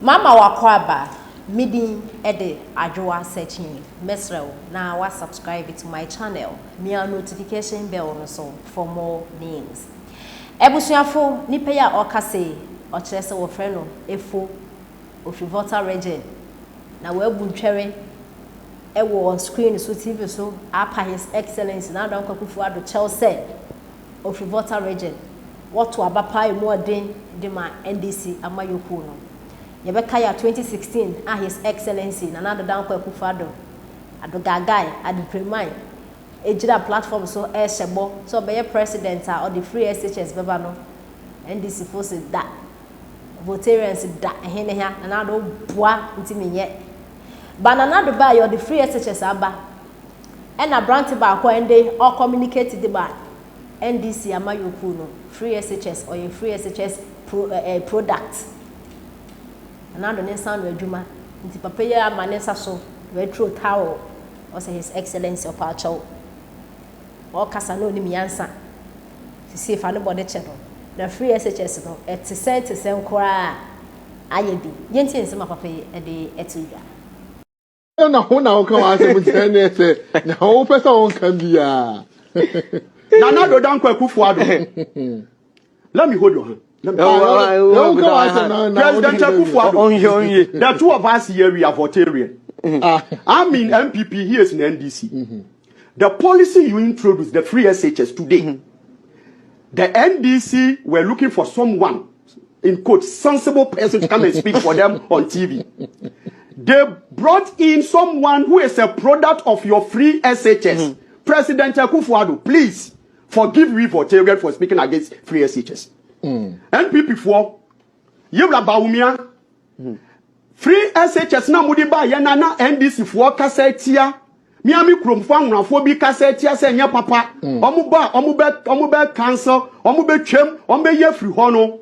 Mama wakwaba midi ede Addo searching mesrel na wa subscribe to my channel mia notification bell no so for more names ebusuafo nipa ya okase o kire se wo frɛ no efo ofi Voltarians na we buntwere ewo on screen so TV so apa his excellence na don kwakufu Addo Chelsea ofi Voltarians what to abapa emu odin de ma NDC amayoku no Yebeka ya 2016 his excellency Nana down kwa kufado Addo gagai Addo premium ejira platform so shebo so be president or the free SHS beba no NDC force da Voltarians da ehene ha Nana do boa ntimi ye ba Nana do ba your the free SHS aba na branch ba kwa ende or communicate the ba NDC amayoku no free SHS or your free SHS product Another ne sound adwuma nti papa ya amanesa so retro towel or say his excellency of our chow or kasa no ni miansa to see if anybody channel na free SHS no et se nkora ayebi yenti nsema papa e de etiga na ho na ho kan asem tene se na ho pesa won kan bia na do dan kwa kufu Addo let me hold your hand. President Akufo Addo, the two of us here, we are Voltarian. I'm in MPP, he is in NDC. The policy you introduced, the free SHS today, the NDC were looking for someone, in quote, sensible person to come and speak for them on TV. They brought in someone who is a product of your free SHS. President Akufo Addo, please forgive me Voltarian for speaking against free SHS. NPP for Yebla Baumia free SHS na mudi ba ye na NDC for kasetia miami krom fa nwafo bi kasetia se nya papa omu be cancel omu be twem omu be ye free ho no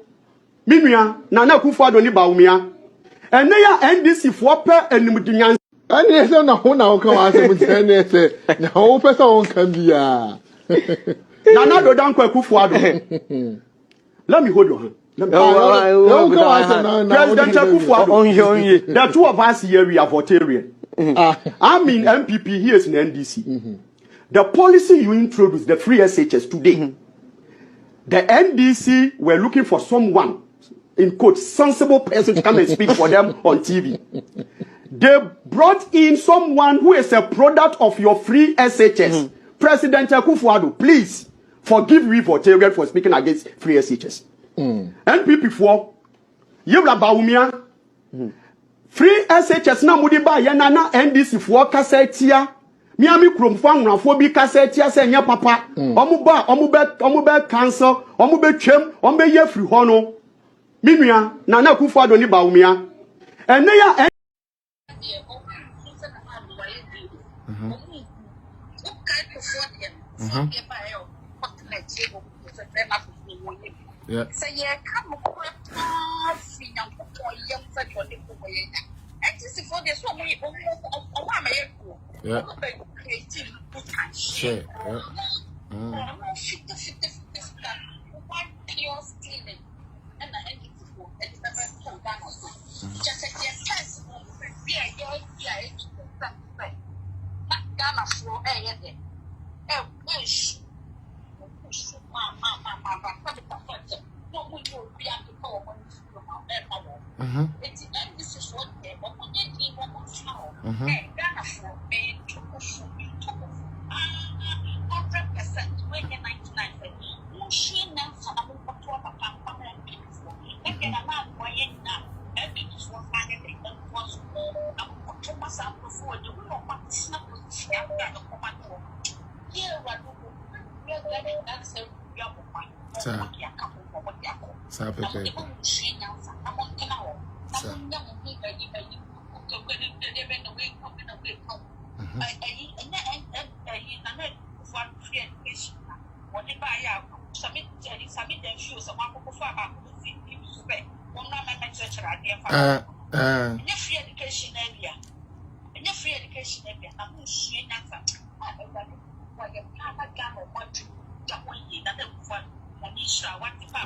minua na Akufo Addo ni Baumia ene ya NDC for pe animdinyan ani se na ho kan asem tene se na ho pesa won kan bia na do dan kwa Akufo Addo. Let me hold your hand. President Akufo Addo, the two of us here, we are Voltarian. I'm in MPP, he is in NDC. The policy you introduced, the free SHS today, the NDC were looking for someone, in quote, sensible person to come and speak for them on TV. They brought in someone who is a product of your free SHS. President Akufo Addo, please forgive me Voltarian for speaking against free SHS. NPP for Yebla Baumia free SHS na mudi ba ye na NDC for kasetia miami krom fa nwafo bi kasetia se nya papa omu be cancel omu be twem omu be ye free ho no minua na Akufo Addo ni Baumia ene ya yeah. So yeah, come on,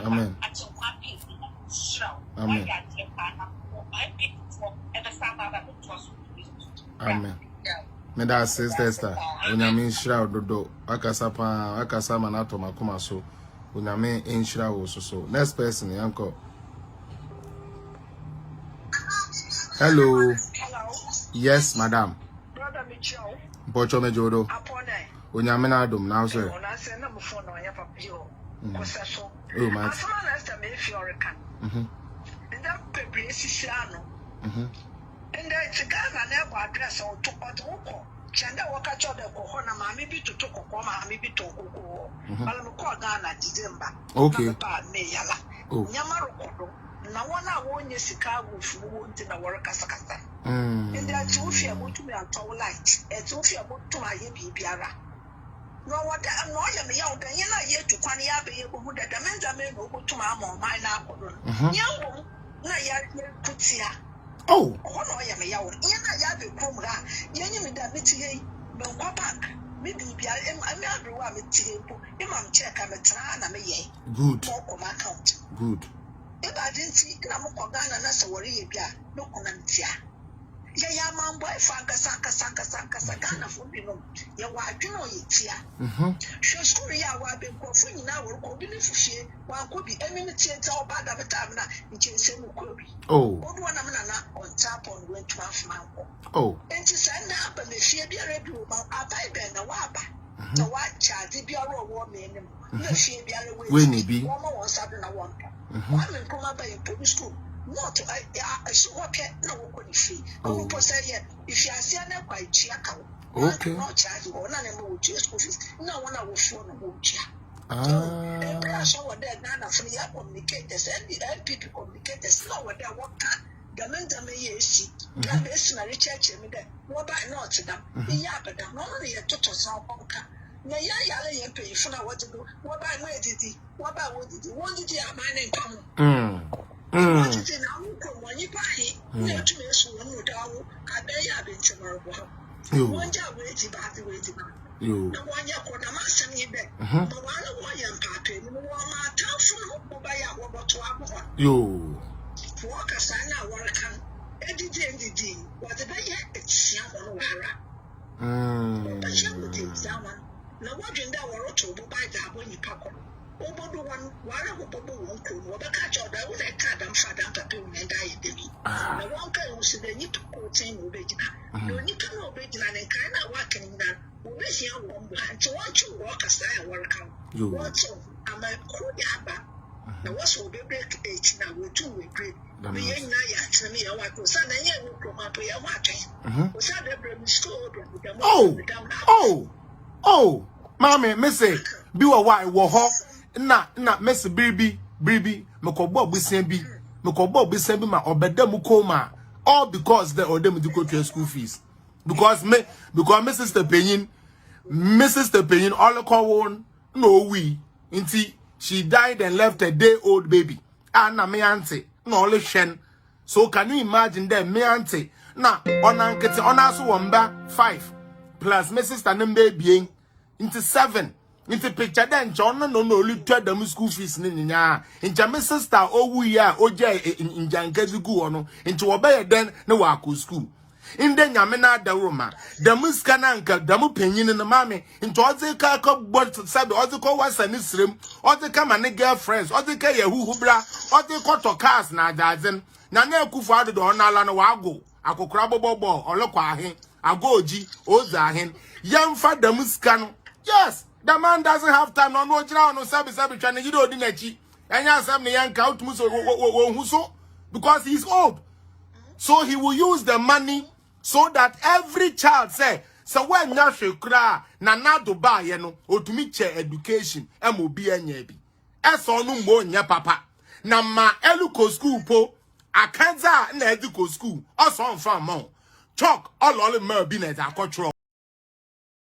Amen. Amen. Amen. Me da sister. Onyame nshira ododo. Akasa pa, akasa manato makoma so. Onyame nshira wo so. Next person yanko. Hello. Yes, madam. Brother Michel. Bocho mejodo. Onyame na adom now sir. Oh my. And it's a gun and never address or to Otoko. Chanda Wakacho de Kohona, maybe to Tokoma, maybe to Koko. Malamako Ghana, December. Okay. Mayala. Oh. Yamarokodo. Now one I won your Chicago food in the work as a casta. And that's if you are going to be a tall light. It's if you are going to my Biara. No, what I'm not a young Diana yet to Quaniabe, who the Damenda may go to my mom, my now. Young, Naya Putia. Oh, I am a young Yana Kumra, Yanni Damiti, no papa. Maybe I'm not the one with Tibu. Imam check, I'm a tran, I'm a ye. Good. More my account. Good. If I didn't see Namokogana, that's a worry, no conantia. Ya man boy, Sanka, Sakana for Bino. Ya wife, you know it's here. Sure, school, ya will be coughing now, or be for share. One could be a minute or bad of a time in Jason Kobe. Oh, One on tap on went 12 months. Oh. And to send up and the fear be a red room, I buy Ben a wabba. The white child, the bureau woman, no fear be a way. One more was having a wampa. One will come up by a public school. Not I should walk at no one fee. Oh, if you are seeing a quite chiaco, okay, no charge or none of school fees. No one I will phone a wheelchair. I saw what they're done from the communicators and people communicators. No, what they want. The mental may see. The best in a church and what by not to them. The yapper, not only a total sound bunker. Now, ya pay for what to do. What by where did he? What by what did he? What did he have my name come? What is in our when you buy it? No to me, so one would I may have been tomorrow. One job waiting about the waiting. You the one you could have asked me back. But one young papi, no one my town from by our what to our you walk a sign out what I can. Eddie, what the bay it's young on but you would take someone. Now, what in that were to buy that when you pack on. Over the one won't come, or the catch out that was a cat and fat and tattoo and die. The one guy who said they need to quote him original. You need to know original and kind of working that. We see a woman to want you walk as I work out. You want so I'm a cool yabba. Now, what's will be break 8 now? We're 2 weeks great. We ain't now yet to me. I want to send a young from up here watching. Was that the brain school? Oh, Mammy, Missy, be a white war. Na Miss Bibi, Mokobo Bisembi, my Obedemukoma, all because the Odemico to school fees. Because Mrs. The Penny, all the one, no, we, inti, she died and left a day-old baby. Anna, me auntie, no, shen. So can you imagine them, me auntie? Now, on us 5 plus Mrs. Tanembe being into 7. Into picture then John no look to the school fees ninya into my sister we are oje in jankezugu ono into obey then no waku school in the nyamena da roma the muskananka the mu penyin in the mammy into Ay3ka but said Ay3ka was an isrim Ay3ka man girlfriends Ay3ka yahu bra Ay3ka to cars na dazen na na kufu ado do na ala no wago akokra bobo olokwa ahen agoji ozahen yamfa the muskano yes. The man doesn't have time. No, trying you don't need and yes, I'm the young count because he's old. So he will use the money so that every child say, so when you cry, na do buy, you know, or to meet your education, and will be a nyebi. As on no more, nya papa. Na ma eluko school po, a canza na educo school, or some farm. Chalk all mer binet a cultural.